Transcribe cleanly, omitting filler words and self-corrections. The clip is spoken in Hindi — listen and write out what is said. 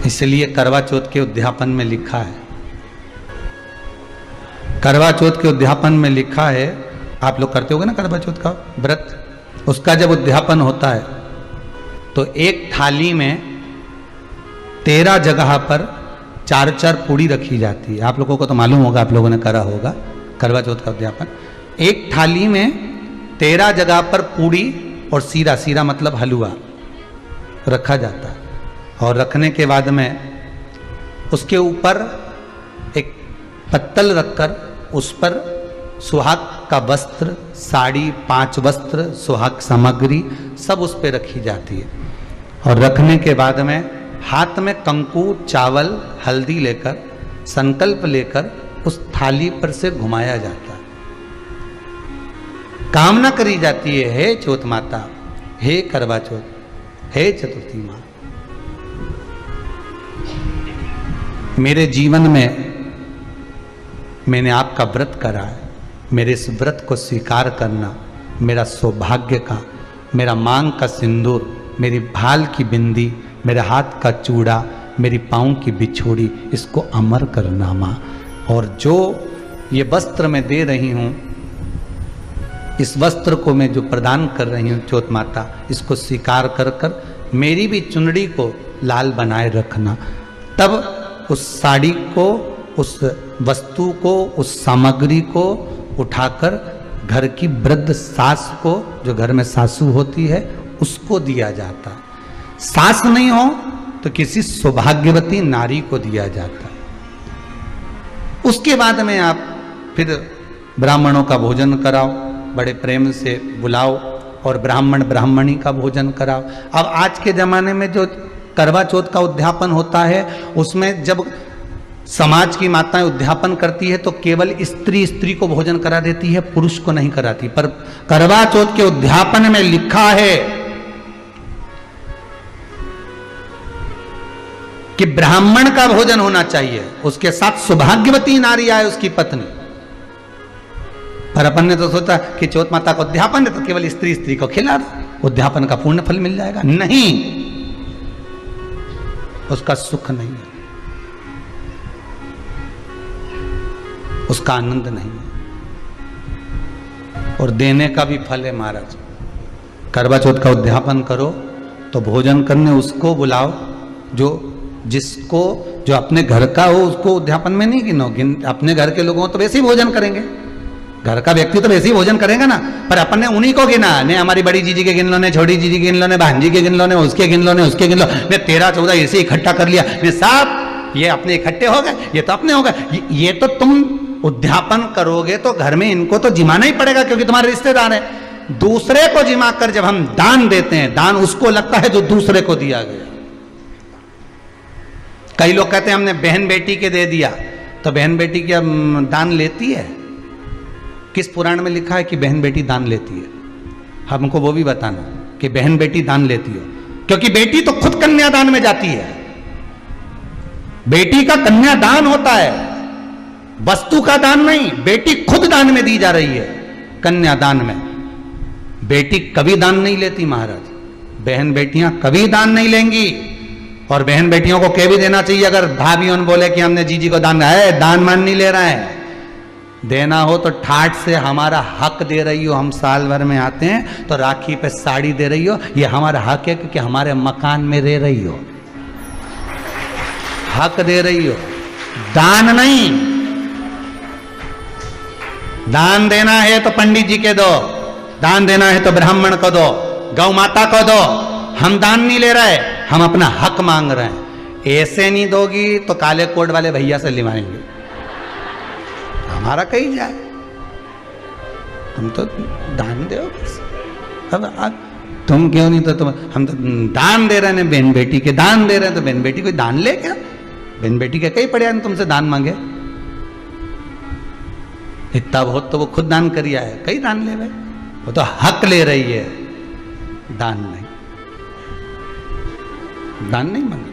इसलिए करवा चौथ के उद्यापन में लिखा है, करवा चौथ के उद्यापन में लिखा है, आप लोग करते होगे ना करवा चौथ का व्रत, उसका जब उद्यापन होता है तो एक थाली में 13 जगह पर 4-4 पूड़ी रखी जाती है। आप लोगों को तो मालूम होगा, आप लोगों ने करा होगा करवा चौथ का उद्यापन। एक थाली में 13 जगह पर पूड़ी और सीरा, सीरा मतलब हलवा रखा जाता है। और रखने के बाद में उसके ऊपर एक पत्तल रखकर उस पर सुहाग का वस्त्र, साड़ी, 5 वस्त्र, सुहाग सामग्री सब उस पर रखी जाती है। और रखने के बाद में हाथ में कंकु, चावल, हल्दी लेकर, संकल्प लेकर उस थाली पर से घुमाया जाता है। कामना करी जाती है, हे चौथ माता, हे करवा चौथ, हे चतुर्थी माँ, मेरे जीवन में मैंने आपका व्रत करा है, मेरे इस व्रत को स्वीकार करना, मेरा सौभाग्य का, मेरा मांग का सिंदूर, मेरी भाल की बिंदी, मेरे हाथ का चूड़ा, मेरी पाँव की बिछोड़ी, इसको अमर करना माँ। और जो ये वस्त्र मैं दे रही हूँ, इस वस्त्र को मैं जो प्रदान कर रही हूँ चौथ माता, इसको स्वीकार कर कर मेरी भी चुनड़ी को लाल बनाए रखना। तब उस साड़ी को, उस वस्तु को, उस सामग्री को उठाकर घर की वृद्ध सास को, जो घर में सासू होती है, उसको दिया जाता है। सास नहीं हो तो किसी सौभाग्यवती नारी को दिया जाता है। उसके बाद में आप फिर ब्राह्मणों का भोजन कराओ, बड़े प्रेम से बुलाओ और ब्राह्मण ब्राह्मणी का भोजन कराओ। अब आज के जमाने में जो करवा चौथ का उद्यापन होता है, उसमें जब समाज की माताएं उद्यापन करती है तो केवल स्त्री स्त्री को भोजन करा देती है, पुरुष को नहीं कराती। पर करवा चौथ के उद्यापन में लिखा है कि ब्राह्मण का भोजन होना चाहिए, उसके साथ सौभाग्यवती नारी आए, उसकी पत्नी। पर अपन ने तो सोचा कि चौथ माता का उद्यापन है तो केवल स्त्री स्त्री को खिला दो, उद्यापन का पूर्ण फल मिल जाएगा। नहीं, उसका सुख नहीं है, उसका आनंद नहीं है, और देने का भी फल है महाराज। करवा चौथ का उद्यापन करो तो भोजन करने उसको बुलाओ जो अपने घर का हो, उसको उद्यापन में नहीं गिनो। अपने घर के लोगों तो वैसे ही भोजन करेंगे, घर का व्यक्ति तो वैसे ही भोजन करेगा ना, पर अपन ने उन्हीं को गिना, ने हमारी बड़ी जीजी के गिन लो, ने छोटी जीजी के गिन लो, ने भांजी के गिन लो, ने उसके गिन लो, ने उसके गिन लो, ने 13-14 ऐसे इकट्ठा कर लिया, ने सब ये अपने इकट्ठे हो गए, ये तो अपने हो गए। ये तो तुम उद्यापन करोगे तो घर में इनको तो जिमाना ही पड़ेगा, क्योंकि तुम्हारे रिश्तेदार हैं। दूसरे को जिमा कर जब हम दान देते हैं, दान उसको लगता है जो दूसरे को दिया गया। कई लोग कहते हैं हमने बहन बेटी के दे दिया, तो बहन बेटी क्या दान लेती है? किस पुराण में लिखा है कि बहन बेटी दान लेती है? हमको वो भी बताना कि बहन बेटी दान लेती हो, क्योंकि बेटी तो खुद कन्यादान में जाती है। बेटी का कन्यादान होता है, वस्तु का दान नहीं, बेटी खुद दान में दी जा रही है। कन्यादान में बेटी कभी दान नहीं लेती महाराज, बहन बेटियां कभी दान नहीं लेंगी। और बहन बेटियों को कह भी देना चाहिए, अगर भाभी उन बोले कि हमने जीजी को दान है, दान मान नहीं ले रहा है, देना हो तो ठाठ से हमारा हक दे रही हो। हम साल भर में आते हैं तो राखी पे साड़ी दे रही हो, ये हमारा हक है, क्योंकि हमारे मकान में रह रही हो, हक दे रही हो, दान नहीं। दान देना है तो पंडित जी के दो, दान देना है तो ब्राह्मण को दो, गौ माता को दो। हम दान नहीं ले रहे, हम अपना हक मांग रहे हैं। ऐसे नहीं दोगी तो काले कोट वाले भैया से लिवाएंगे, हमारा कहीं जाए, तुम तो दान दो। अब तुम क्यों नहीं, तो हम तो दान दे रहे हैं, बहन बेटी के दान दे रहे हैं, तो बहन बेटी कोई दान ले क्या? बहन बेटी के कई पड़े तुमसे दान मांगे, इतना बहुत तो वो खुद दान करिया है, कई दान ले भाई, वो तो हक ले रही है, दान नहीं, दान नहीं मांगे।